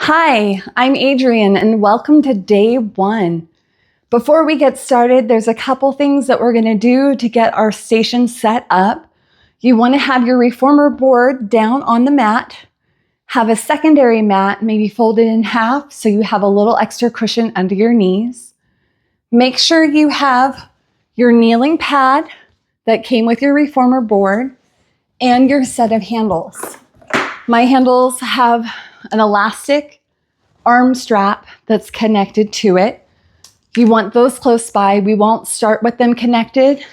Hi, I'm Adrienne and welcome to day one. Before we get started, there's a couple things that we're gonna do to get our station set up. You wanna have your reformer board down on the mat, have a secondary mat, maybe folded in half so you have a little extra cushion under your knees. Make sure you have your kneeling pad that came with your reformer board and your set of handles. My handles have an elastic arm strap that's connected to it. You want those close by. We won't start with them connected,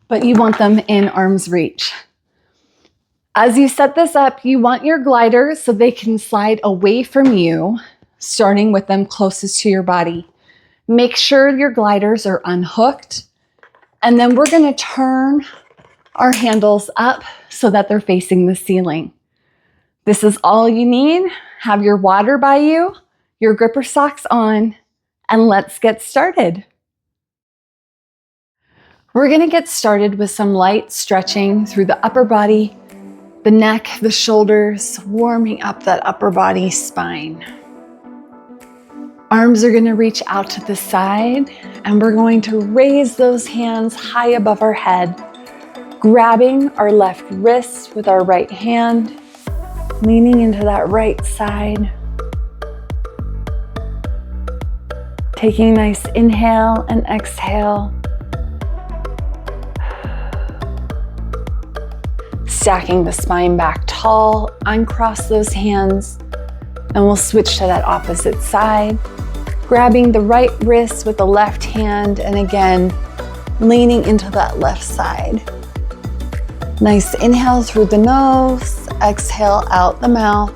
but you want them in arm's reach. As you set this up, you want your gliders so they can slide away from you, starting with them closest to your body. Make sure your gliders are unhooked, and then we're gonna turn our handles up so that they're facing the ceiling. This is all you need. Have your water by you, your gripper socks on, and let's get started. We're gonna get started with some light stretching through the upper body, the neck, the shoulders, warming up that upper body spine. Arms are gonna reach out to the side, and we're going to raise those hands high above our head, grabbing our left wrist with our right hand, leaning into that right side. Taking a nice inhale and exhale. Stacking the spine back tall, uncross those hands, and we'll switch to that opposite side. Grabbing the right wrist with the left hand, and again, leaning into that left side. Nice inhale through the nose, exhale out the mouth.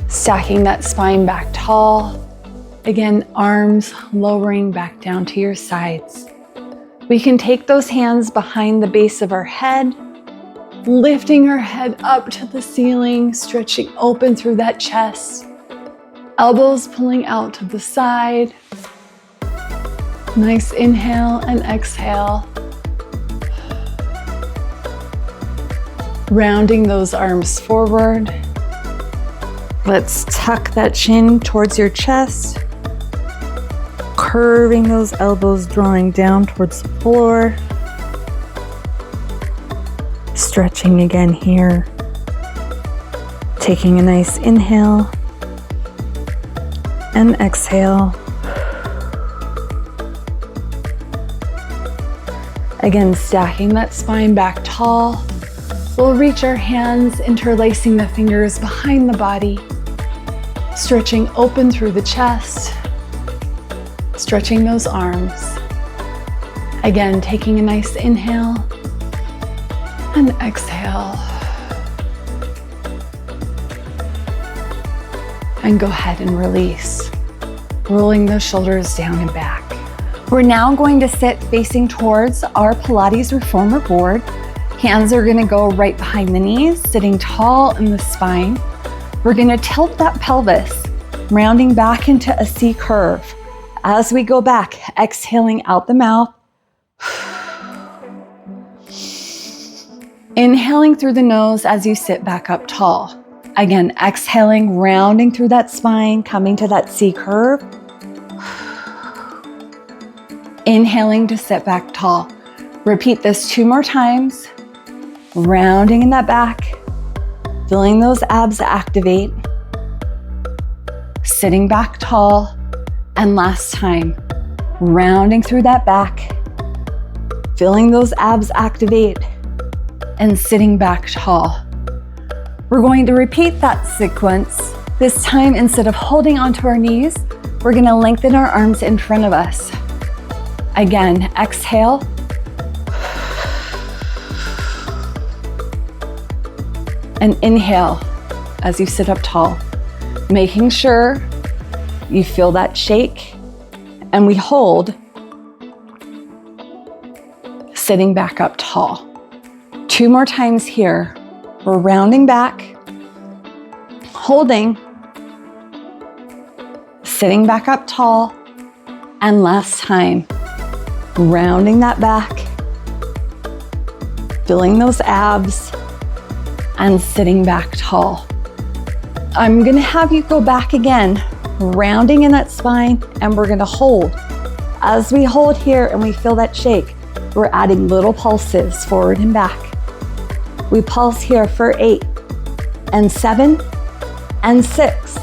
Stacking that spine back tall. Again, arms lowering back down to your sides. We can take those hands behind the base of our head, lifting our head up to the ceiling, stretching open through that chest. Elbows pulling out to the side. Nice inhale and exhale. Rounding those arms forward. Let's tuck that chin towards your chest. Curving those elbows, drawing down towards the floor. Stretching again here. Taking a nice inhale and exhale. Again, stacking that spine back tall. We'll reach our hands, interlacing the fingers behind the body, stretching open through the chest, stretching those arms. Again, taking a nice inhale and exhale. And go ahead and release, rolling those shoulders down and back. We're now going to sit facing towards our Pilates Reformer Board. Hands are gonna go right behind the knees, sitting tall in the spine. We're gonna tilt that pelvis, rounding back into a C curve. As we go back, exhaling out the mouth. Inhaling through the nose as you sit back up tall. Again, exhaling, rounding through that spine, coming to that C curve. Inhaling to sit back tall. Repeat this 2 more times. Rounding in that back, feeling those abs activate. Sitting back tall. And last time, rounding through that back, feeling those abs activate, and sitting back tall. We're going to repeat that sequence. This time, instead of holding onto our knees, we're gonna lengthen our arms in front of us. Again, exhale. And inhale as you sit up tall, making sure you feel that shake, and we hold, sitting back up tall. 2 more times here. We're rounding back, holding, sitting back up tall, and last time, rounding that back, feeling those abs, and sitting back tall. I'm gonna have you go back again, rounding in that spine, and we're gonna hold. As we hold here and we feel that shake, we're adding little pulses forward and back. We pulse here for 8 and 7 and 6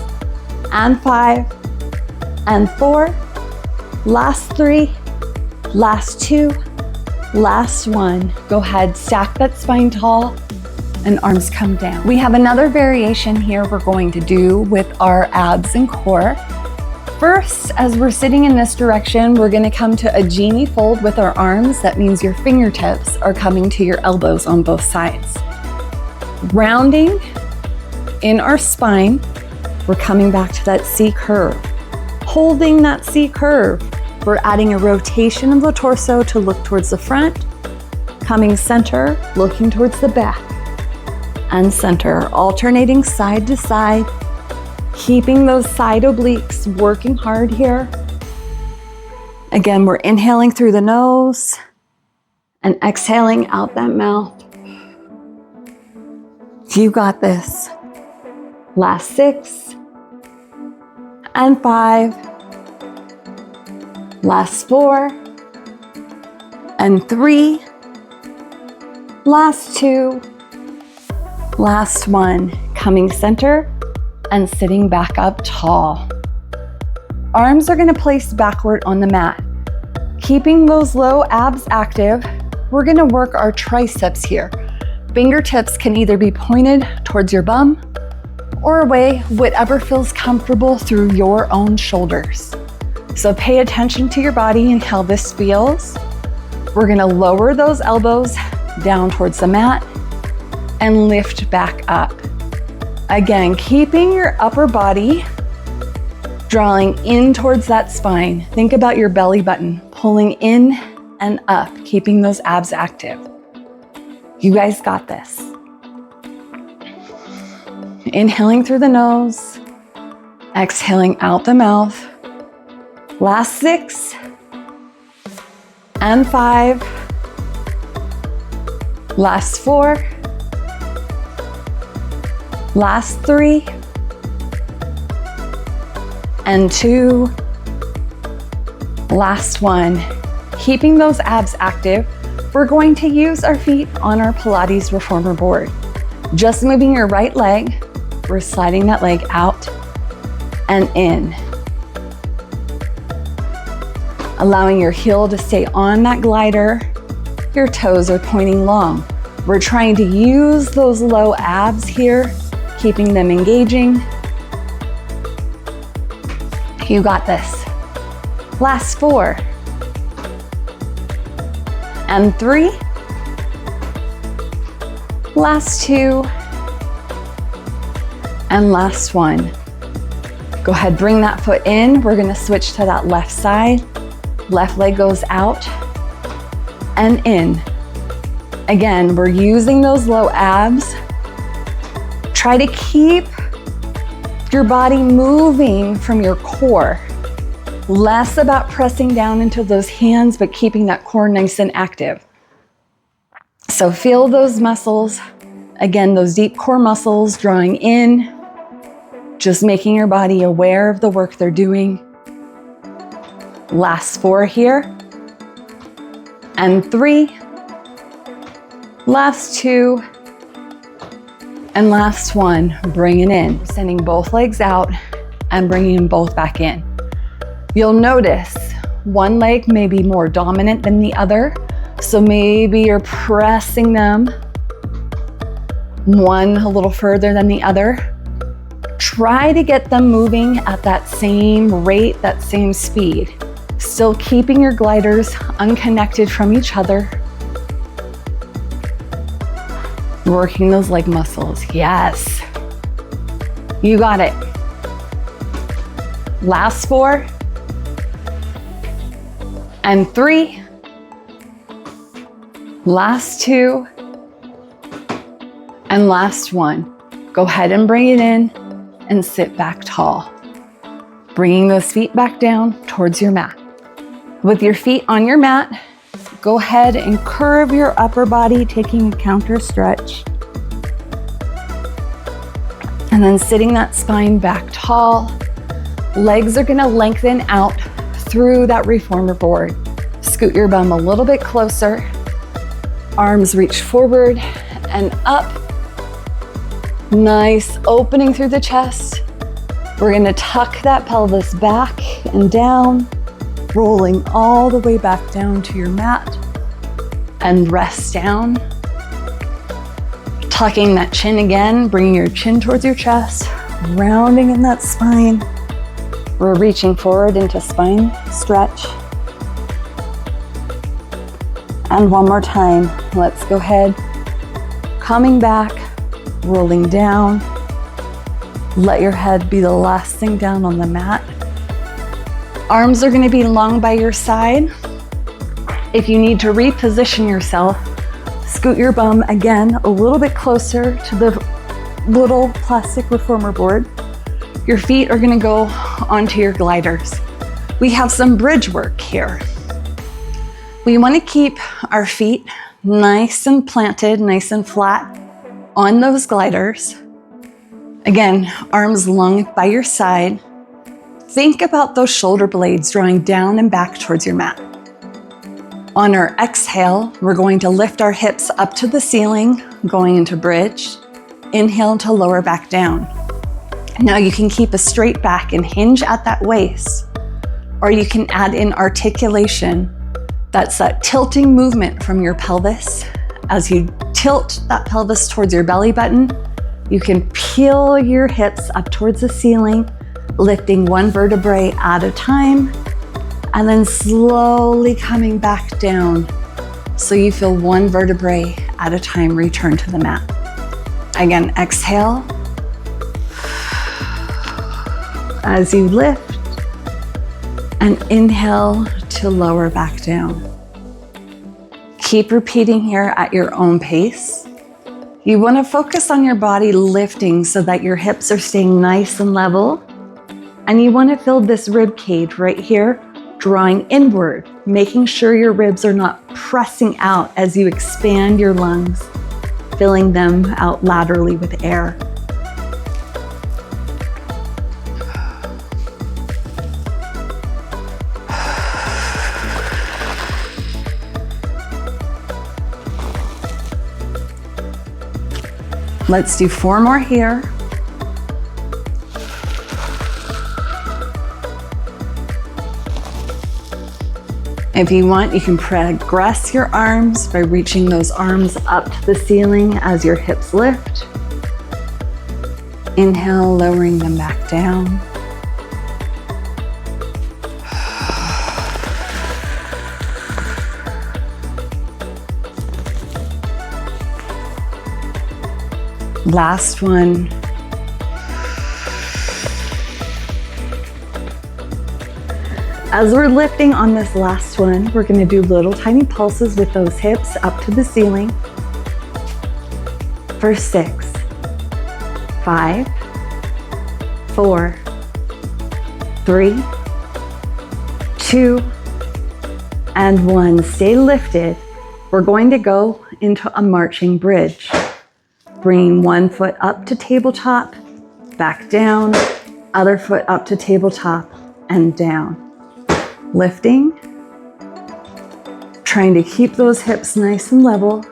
and 5 and 4, last 3, last 2, last 1. Go ahead, stack that spine tall and arms come down. We have another variation here we're going to do with our abs and core. First, as we're sitting in this direction, we're gonna come to a genie fold with our arms. That means your fingertips are coming to your elbows on both sides. Rounding in our spine, we're coming back to that C curve. Holding that C curve, we're adding a rotation of the torso to look towards the front, coming center, looking towards the back, and center, alternating side to side, keeping those side obliques working hard here. Again, we're inhaling through the nose and exhaling out that mouth. You got this. Last 6 and 5, last 4 and 3, last 2, last 1, coming center and sitting back up tall. Arms are gonna place backward on the mat. Keeping those low abs active, we're gonna work our triceps here. Fingertips can either be pointed towards your bum or away, whatever feels comfortable through your own shoulders. So pay attention to your body and how this feels. We're gonna lower those elbows down towards the mat and lift back up. Again, keeping your upper body drawing in towards that spine. Think about your belly button, pulling in and up, keeping those abs active. You guys got this. Inhaling through the nose, exhaling out the mouth. Last 6 and 5, last 4, last 3 and 2, last 1. Keeping those abs active, we're going to use our feet on our Pilates Reformer Board. Just moving your right leg, we're sliding that leg out and in. Allowing your heel to stay on that glider. Your toes are pointing long. We're trying to use those low abs here, keeping them engaging. You got this. Last 4 and 3, last 2 and last 1. Go ahead, bring that foot in. We're gonna switch to that left side. Left leg goes out and in. Again, we're using those low abs. Try to keep your body moving from your core. Less about pressing down into those hands, but keeping that core nice and active. So feel those muscles. Again, those deep core muscles drawing in, just making your body aware of the work they're doing. Last 4 here, and 3, last 2, and last 1, bring it in. Sending both legs out and bringing them both back in. You'll notice one leg may be more dominant than the other, so maybe you're pressing them one a little further than the other. Try to get them moving at that same rate, that same speed. Still keeping your gliders unconnected from each other. Working those leg muscles. Yes. You got it. Last 4 and 3. Last 2 and last 1. Go ahead and bring it in and sit back tall. Bringing those feet back down towards your mat. With your feet on your mat, go ahead and curve your upper body, taking a counter stretch. And then sitting that spine back tall. Legs are gonna lengthen out through that reformer board. Scoot your bum a little bit closer. Arms reach forward and up. Nice opening through the chest. We're gonna tuck that pelvis back and down, rolling all the way back down to your mat and rest down. Tucking that chin again, bringing your chin towards your chest, rounding in that spine. We're reaching forward into spine stretch. And one more time, let's go ahead. Coming back, rolling down. Let your head be the last thing down on the mat. Arms are gonna be long by your side. If you need to reposition yourself, scoot your bum again a little bit closer to the little plastic reformer board. Your feet are gonna go onto your gliders. We have some bridge work here. We wanna keep our feet nice and planted, nice and flat on those gliders. Again, arms long by your side. Think about those shoulder blades drawing down and back towards your mat. On our exhale, we're going to lift our hips up to the ceiling, going into bridge. Inhale to lower back down. Now you can keep a straight back and hinge at that waist, or you can add in articulation. That's that tilting movement from your pelvis. As you tilt that pelvis towards your belly button, you can peel your hips up towards the ceiling, lifting one vertebrae at a time, and then slowly coming back down so you feel one vertebrae at a time return to the mat. Again, exhale. As you lift, and inhale to lower back down. Keep repeating here at your own pace. You want to focus on your body lifting so that your hips are staying nice and level. And you want to feel this rib cage right here, drawing inward, making sure your ribs are not pressing out as you expand your lungs, filling them out laterally with air. Let's do 4 more here. If you want, you can progress your arms by reaching those arms up to the ceiling as your hips lift. Inhale, lowering them back down. Last one. As we're lifting on this last one, we're gonna do little tiny pulses with those hips up to the ceiling. For 6, 5, 4, 3, 2, and 1. Stay lifted. We're going to go into a marching bridge. Bringing one foot up to tabletop, back down, other foot up to tabletop and down. Lifting, trying to keep those hips nice and level.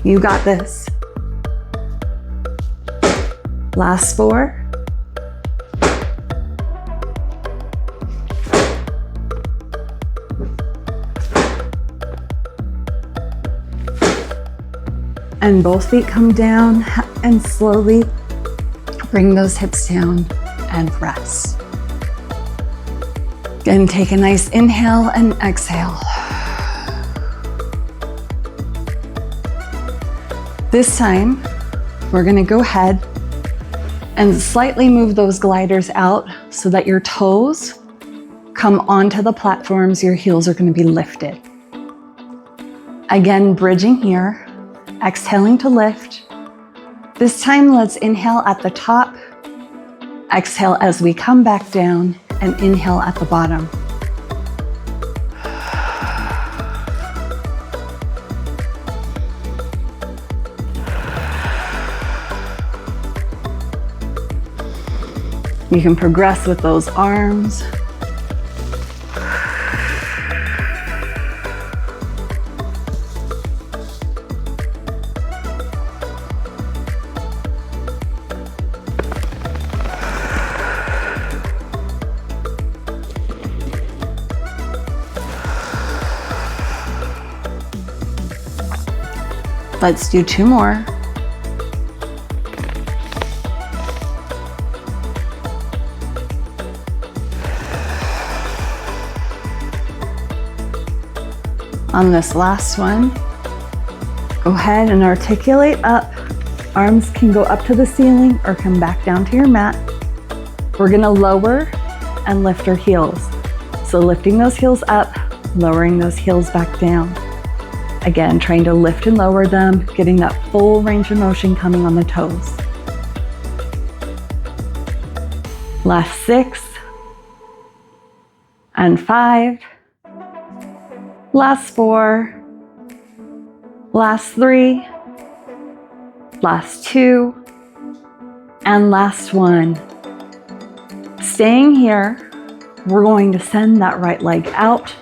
You got this. Last 4. And both feet come down and slowly bring those hips down and rest. Again, take a nice inhale and exhale. This time, we're gonna go ahead and slightly move those gliders out so that your toes come onto the platforms, your heels are gonna be lifted. Again, bridging here. Exhaling to lift. This time, let's inhale at the top, exhale as we come back down, and inhale at the bottom. You can progress with those arms. Let's do 2 more. On this last one, go ahead and articulate up. Arms can go up to the ceiling or come back down to your mat. We're gonna lower and lift our heels. So lifting those heels up, lowering those heels back down. Again, trying to lift and lower them, getting that full range of motion coming on the toes. Last 6 and 5. Last 4. Last 3. Last 2. And last 1. Staying here, we're going to send that right leg out,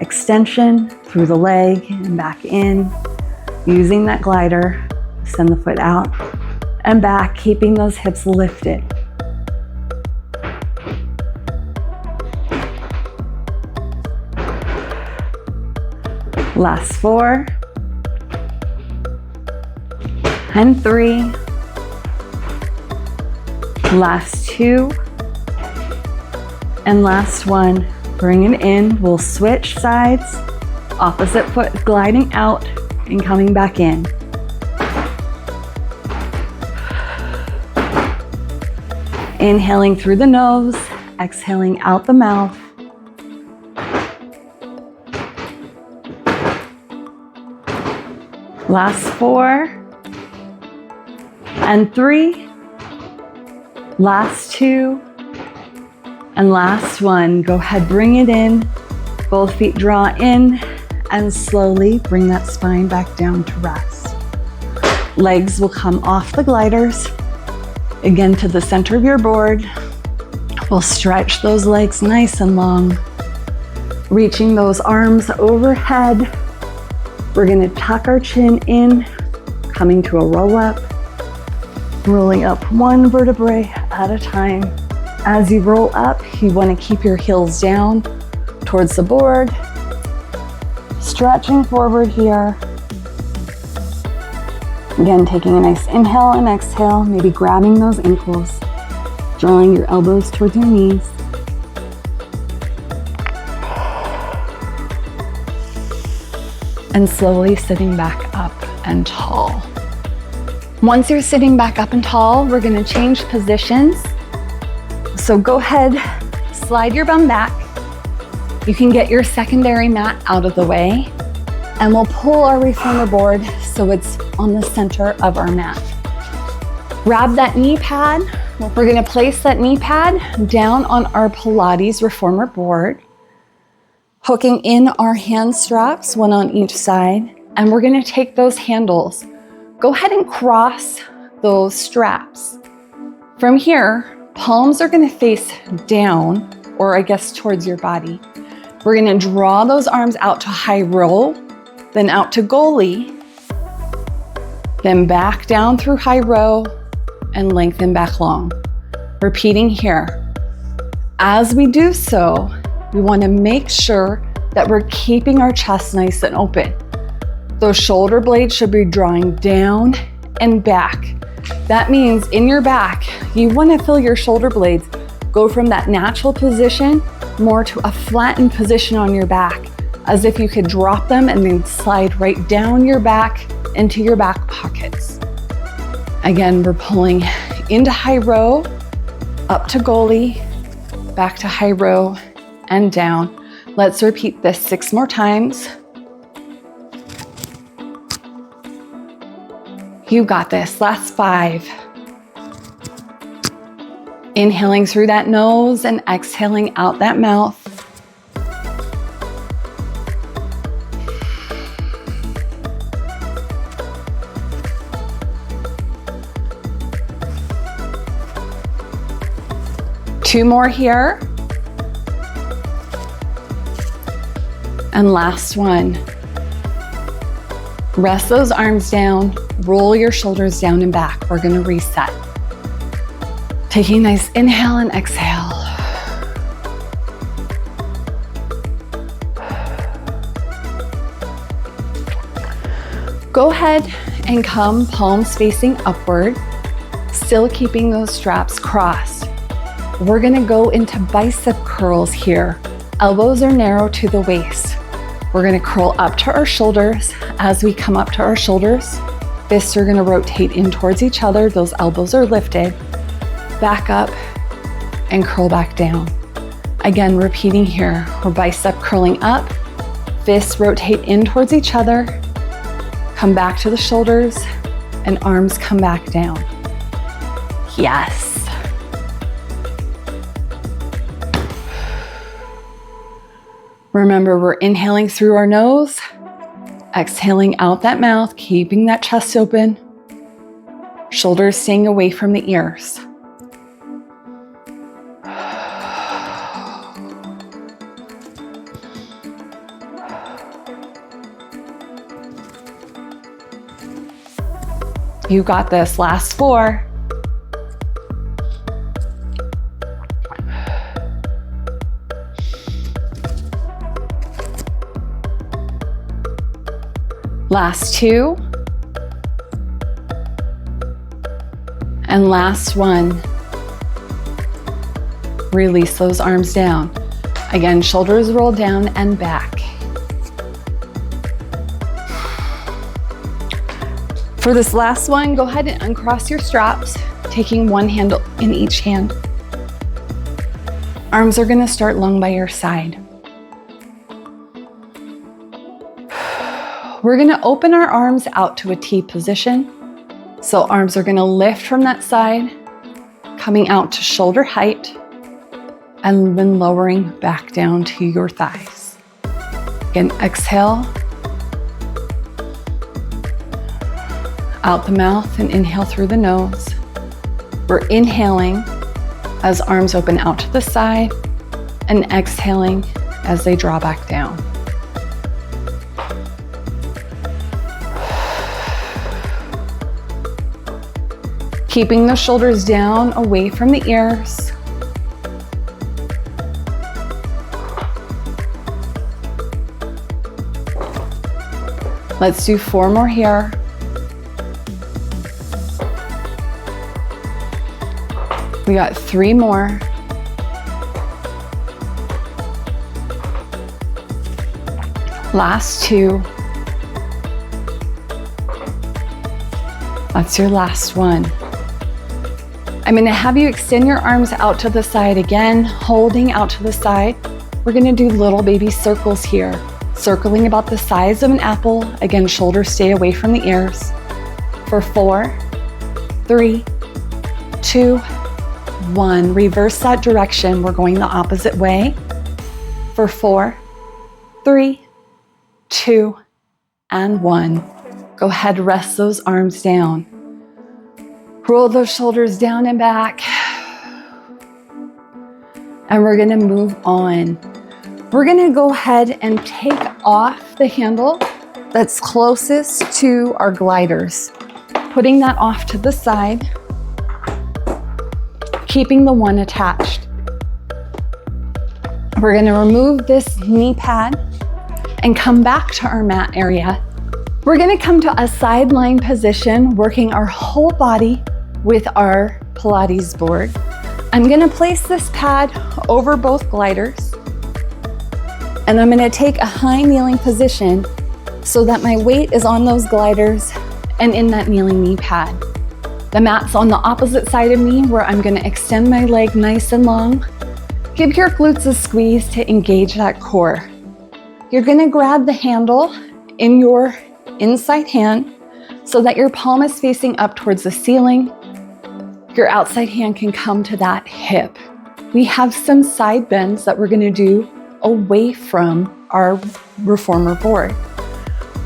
extension through the leg and back in, using that glider, send the foot out and back, keeping those hips lifted. Last 4 and 3, last 2 and last 1. Bring it in, we'll switch sides, opposite foot gliding out and coming back in. Inhaling through the nose, exhaling out the mouth. Last 4 and 3, last 2 and last 1. Go ahead, bring it in, both feet draw in and slowly bring that spine back down to rest. Legs will come off the gliders, again to the center of your board. We'll stretch those legs nice and long, reaching those arms overhead. We're gonna tuck our chin in, coming to a roll up, rolling up one vertebrae at a time. As you roll up, you wanna keep your heels down towards the board, stretching forward here. Again, taking a nice inhale and exhale, maybe grabbing those ankles, drawing your elbows towards your knees. And slowly sitting back up and tall. Once you're sitting back up and tall, we're gonna change positions. So go ahead, slide your bum back. You can get your secondary mat out of the way, and we'll pull our reformer board so it's on the center of our mat. Grab that knee pad. We're gonna place that knee pad down on our Pilates Reformer Board, hooking in our hand straps, one on each side, and we're gonna take those handles. Go ahead and cross those straps. From here, palms are gonna face down, or I guess towards your body. We're gonna draw those arms out to high row, then out to goalie, then back down through high row and lengthen back long. Repeating here. As we do so, we wanna make sure that we're keeping our chest nice and open. Those shoulder blades should be drawing down and back. That means in your back, you wanna feel your shoulder blades go from that natural position more to a flattened position on your back, as if you could drop them and then slide right down your back into your back pockets. Again, we're pulling into high row, up to goalie, back to high row, and down. Let's repeat this 6 more times. You got this. Last 5. Inhaling through that nose and exhaling out that mouth. 2 more here. And last one. Rest those arms down, roll your shoulders down and back. We're gonna reset. Taking a nice inhale and exhale. Go ahead and come palms facing upward, still keeping those straps crossed. We're gonna go into bicep curls here. Elbows are narrow to the waist. We're gonna curl up to our shoulders. As we come up to our shoulders, fists are gonna rotate in towards each other. Those elbows are lifted. Back up and curl back down. Again, repeating here. We're bicep curling up, fists rotate in towards each other. Come back to the shoulders and arms come back down. Yes. Remember, we're inhaling through our nose, exhaling out that mouth, keeping that chest open, shoulders staying away from the ears. You got this. Last 4. Last 2. And last 1. Release those arms down. Again, shoulders roll down and back. For this last one, go ahead and uncross your straps, taking one hand in each hand. Arms are gonna start long by your side. We're gonna open our arms out to a T position. So arms are gonna lift from that side, coming out to shoulder height, and then lowering back down to your thighs. Again, exhale. Out the mouth and inhale through the nose. We're inhaling as arms open out to the side and exhaling as they draw back down. Keeping the shoulders down away from the ears. Let's do 4 more here. We got 3 more. Last 2. That's your last one. I'm gonna have you extend your arms out to the side again, holding out to the side. We're gonna do little baby circles here, circling about the size of an apple. Again, shoulders stay away from the ears. For 4, 3, 2, 1. Reverse that direction. We're going the opposite way. For 4, 3, 2, and 1. Go ahead, rest those arms down. Roll those shoulders down and back. And we're gonna move on. We're gonna go ahead and take off the handle that's closest to our gliders. Putting that off to the side. Keeping the one attached. We're gonna remove this knee pad and come back to our mat area. We're gonna come to a sideline position, working our whole body with our Pilates board. I'm gonna place this pad over both gliders, and I'm gonna take a high kneeling position so that my weight is on those gliders and in that kneeling knee pad. The mat's on the opposite side of me, where I'm gonna extend my leg nice and long. Give your glutes a squeeze to engage that core. You're gonna grab the handle in your inside hand so that your palm is facing up towards the ceiling. Your outside hand can come to that hip. We have some side bends that we're gonna do away from our reformer board.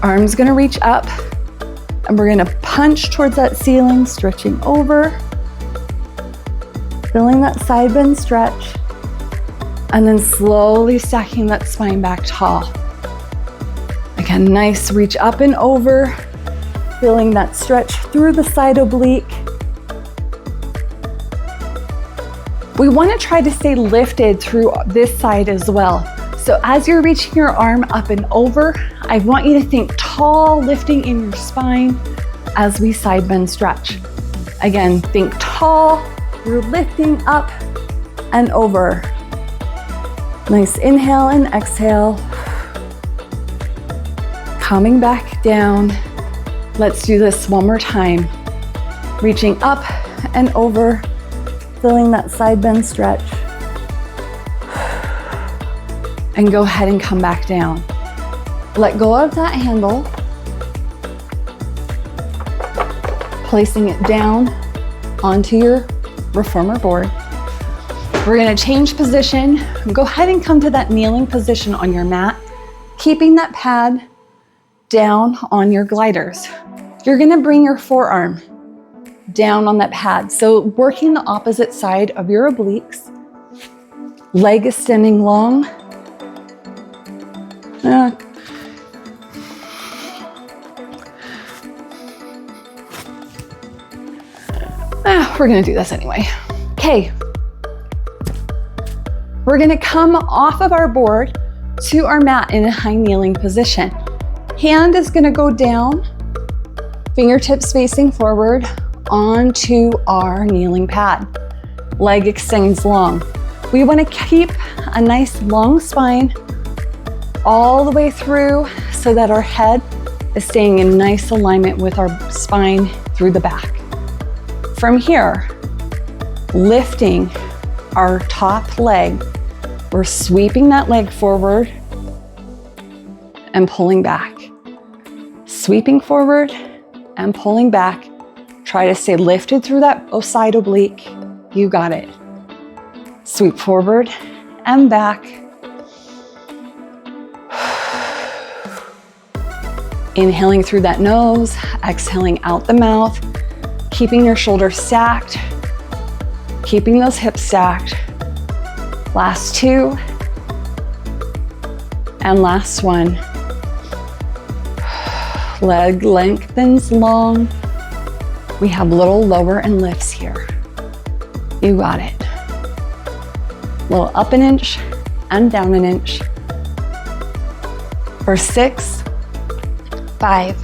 Arms gonna reach up, and we're gonna punch towards that ceiling, stretching over. Feeling that side bend stretch. And then slowly stacking that spine back tall. Again, nice reach up and over. Feeling that stretch through the side oblique. We want to try to stay lifted through this side as well. So as you're reaching your arm up and over, I want you to think tall lifting in your spine as we side bend stretch. Again, think tall, you're lifting up and over. Nice inhale and exhale. Coming back down. Let's do this one more time. Reaching up and over, feeling that side bend stretch. And go ahead and come back down. Let go of that handle. Placing it down onto your reformer board. We're gonna change position. Go ahead and come to that kneeling position on your mat, keeping that pad down on your gliders. You're gonna bring your forearm down on that pad. So working the opposite side of your obliques, leg extending long. We're gonna do this anyway. Okay. We're gonna come off of our board to our mat in a high kneeling position. Hand is gonna go down, fingertips facing forward onto our kneeling pad. Leg extends long. We wanna keep a nice long spine all the way through so that our head is staying in nice alignment with our spine through the back. From here, lifting our top leg, we're sweeping that leg forward and pulling back. Sweeping forward and pulling back. Try to stay lifted through that side oblique. You got it. Sweep forward and back. Inhaling through that nose, exhaling out the mouth, keeping your shoulders stacked, keeping those hips stacked. Last two, and last one. Leg lengthens long. We have little lower and lifts here. You got it. Little up an inch and down an inch. For 6, 5,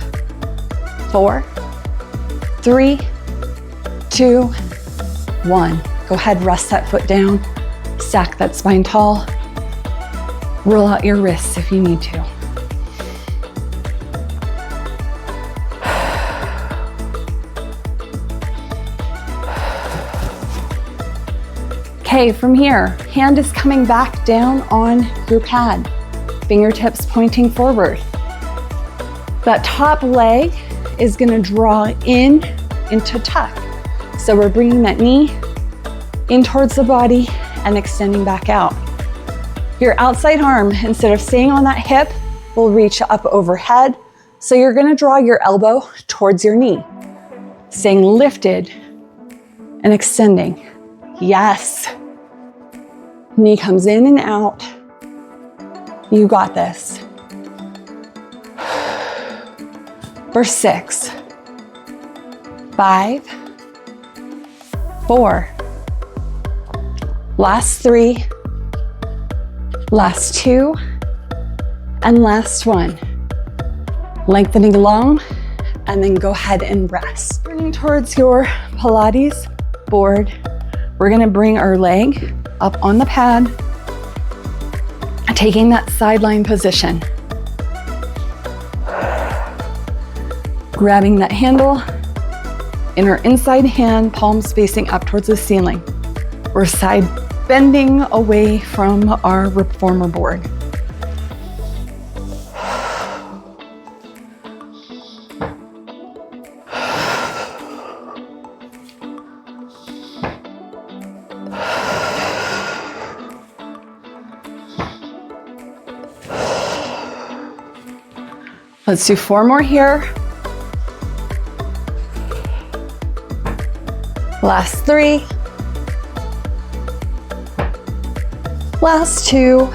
4, 3, 2, 1. Go ahead, rest that foot down. Stack that spine tall. Roll out your wrists if you need to. Okay, from here, hand is coming back down on your pad. Fingertips pointing forward. That top leg is gonna draw into tuck. So we're bringing that knee in towards the body and extending back out. Your outside arm, instead of staying on that hip, will reach up overhead. So you're gonna draw your elbow towards your knee, staying lifted and extending. Yes. Knee comes in and out. You got this. For 6, 5, 4, last 3, last 2, and last 1. Lengthening long, and then go ahead and rest. Turning towards your Pilates board, we're gonna bring our leg up on the pad, taking that sideline position. Grabbing that handle in our inside hand, palms facing up towards the ceiling. We're side bending away from our reformer board. Let's do 4 more here. Last 3, Last two.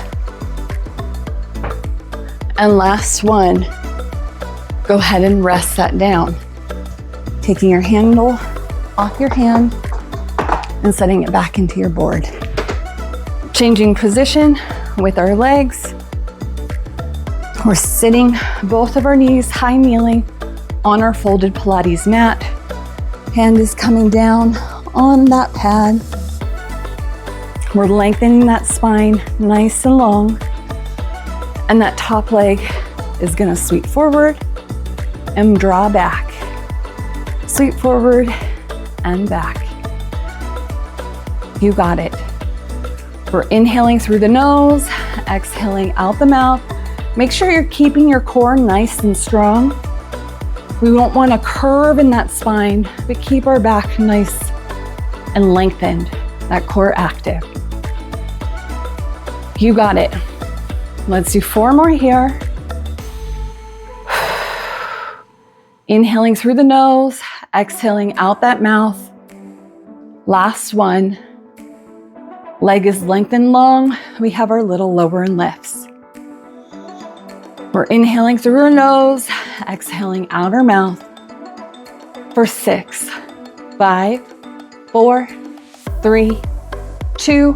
And last one. Go ahead and rest that down. Taking your handle off your hand and setting it back into your board. Changing position with our legs. We're sitting both of our knees high kneeling on our folded Pilates mat. Hand is coming down on that pad. We're lengthening that spine nice and long. And that top leg is gonna sweep forward and draw back. Sweep forward and back. You got it. We're inhaling through the nose, exhaling out the mouth. Make sure you're keeping your core nice and strong. We won't want to curve in that spine, but keep our back nice and lengthened, that core active. You got it. Let's do 4 more here. Inhaling through the nose, exhaling out that mouth. Last one. Leg is lengthened long. We have our little lower and lifts. We're inhaling through our nose, exhaling out our mouth for 6, 5, 4, 3, 2,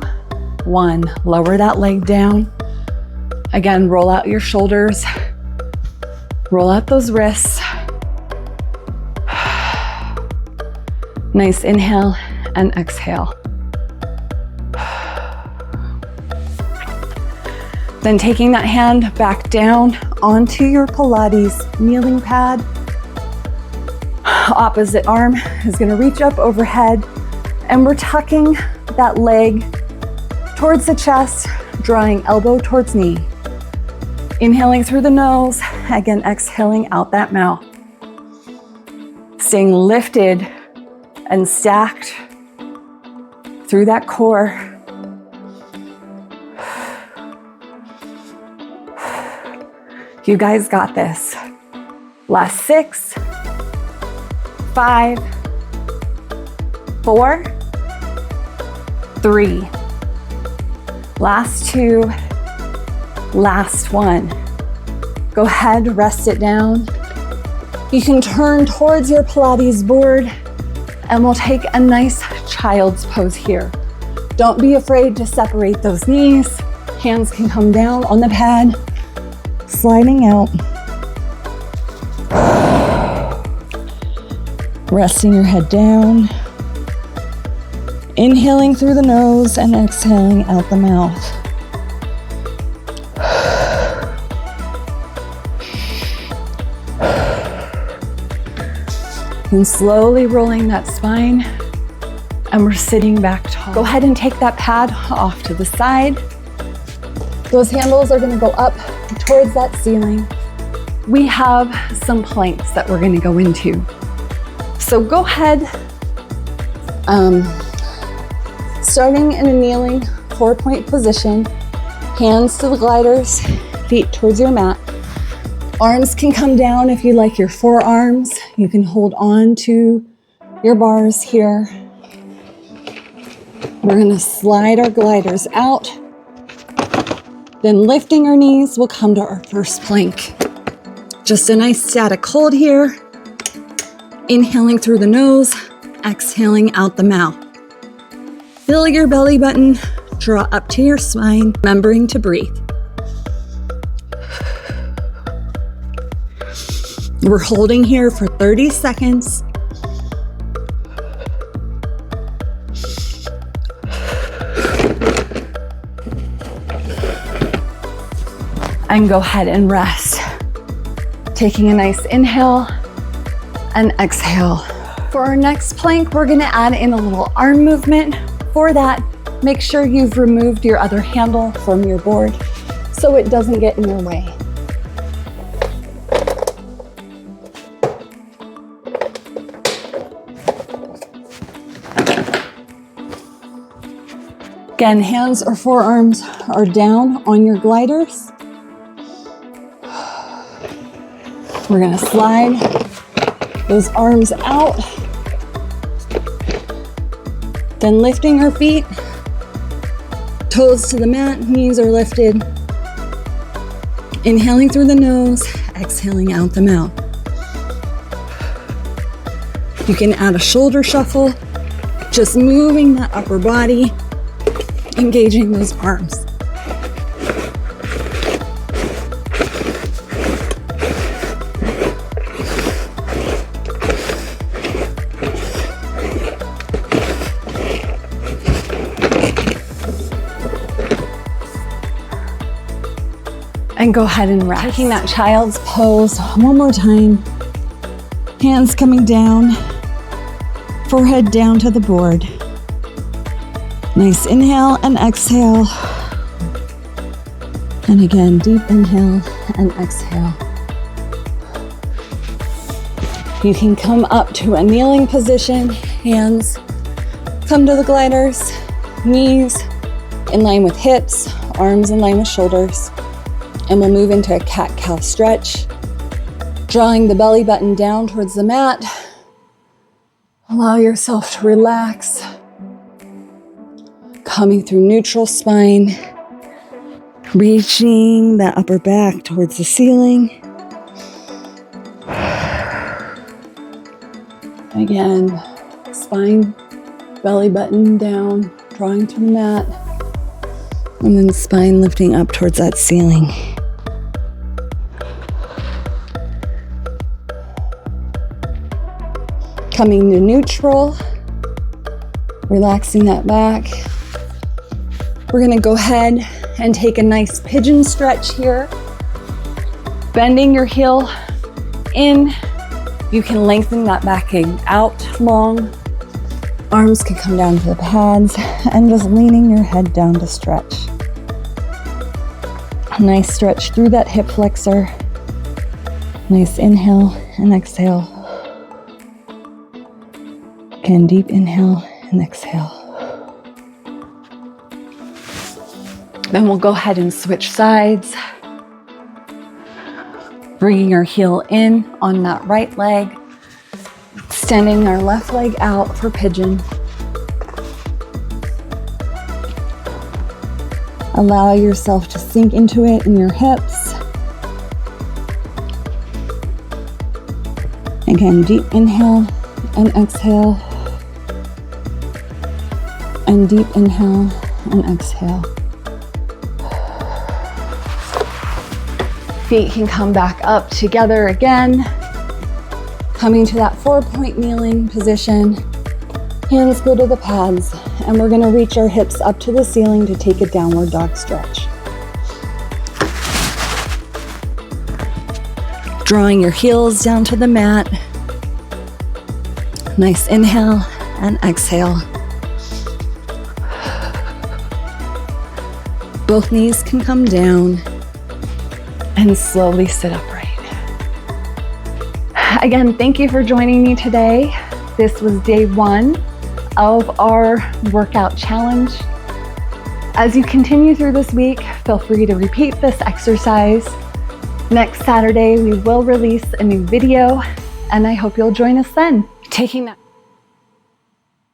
1. Lower that leg down. Again, roll out your shoulders. Roll out those wrists. Nice inhale and exhale. Then taking that hand back down onto your Pilates kneeling pad. Opposite arm is gonna reach up overhead, and we're tucking that leg towards the chest, drawing elbow towards knee. Inhaling through the nose, again exhaling out that mouth. Staying lifted and stacked through that core. You guys got this. Last 6, 5, 4, 3. Last 2, last 1. Go ahead, rest it down. You can turn towards your Pilates board and we'll take a nice child's pose here. Don't be afraid to separate those knees. Hands can come down on the pad, sliding out. Resting your head down. Inhaling through the nose and exhaling out the mouth. And slowly rolling that spine, and we're sitting back tall. Go ahead and take that pad off to the side. Those handles are gonna go up towards that ceiling. We have some planks that we're gonna go into. So go ahead, starting in a kneeling 4-point position, hands to the gliders, feet towards your mat. Arms can come down if you like your forearms. You can hold on to your bars here. We're gonna slide our gliders out. Then lifting our knees, we'll come to our first plank. Just a nice static hold here. Inhaling through the nose, exhaling out the mouth. Fill your belly button, draw up to your spine, remembering to breathe. We're holding here for 30 seconds. And go ahead and rest. Taking a nice inhale and exhale. For our next plank, we're gonna add in a little arm movement. For that, make sure you've removed your other handle from your board so it doesn't get in your way. Again, hands or forearms are down on your gliders. We're gonna slide those arms out. Then lifting our feet, Toes to the mat, knees are lifted. Inhaling through the nose, exhaling out the mouth. You can add a shoulder shuffle, just moving that upper body, engaging those arms. And go ahead and rest. Taking that child's pose one more time. Hands coming down, forehead down to the board. Nice inhale and exhale. And again, deep inhale and exhale. You can come up to a kneeling position. Hands come to the gliders, knees in line with hips, arms in line with shoulders. And we'll move into a cat-cow stretch, drawing the belly button down towards the mat. Allow yourself to relax. Coming through neutral spine, reaching that upper back towards the ceiling. Again, spine, belly button down, drawing to the mat. And then spine lifting up towards that ceiling. Coming to neutral, relaxing that back. We're gonna go ahead and take a nice pigeon stretch here. Bending your heel in. You can lengthen that back leg out long. Arms can come down to the pads and just leaning your head down to stretch. A nice stretch through that hip flexor. Nice inhale and exhale. Again, deep inhale and exhale. Then we'll go ahead and switch sides. Bringing our heel in on that right leg. Extending our left leg out for pigeon. Allow yourself to sink into it in your hips. Again, deep inhale and exhale. And deep inhale and exhale. Feet can come back up together again. Coming to that 4-point kneeling position. Hands go to the pads, and we're gonna reach our hips up to the ceiling to take a downward dog stretch. Drawing your heels down to the mat. Nice inhale and exhale. Both knees can come down and slowly sit upright. Again, thank you for joining me today. This was day 1 of our workout challenge. As you continue through this week, feel free to repeat this exercise. Next Saturday, we will release a new video, and I hope you'll join us then. Taking that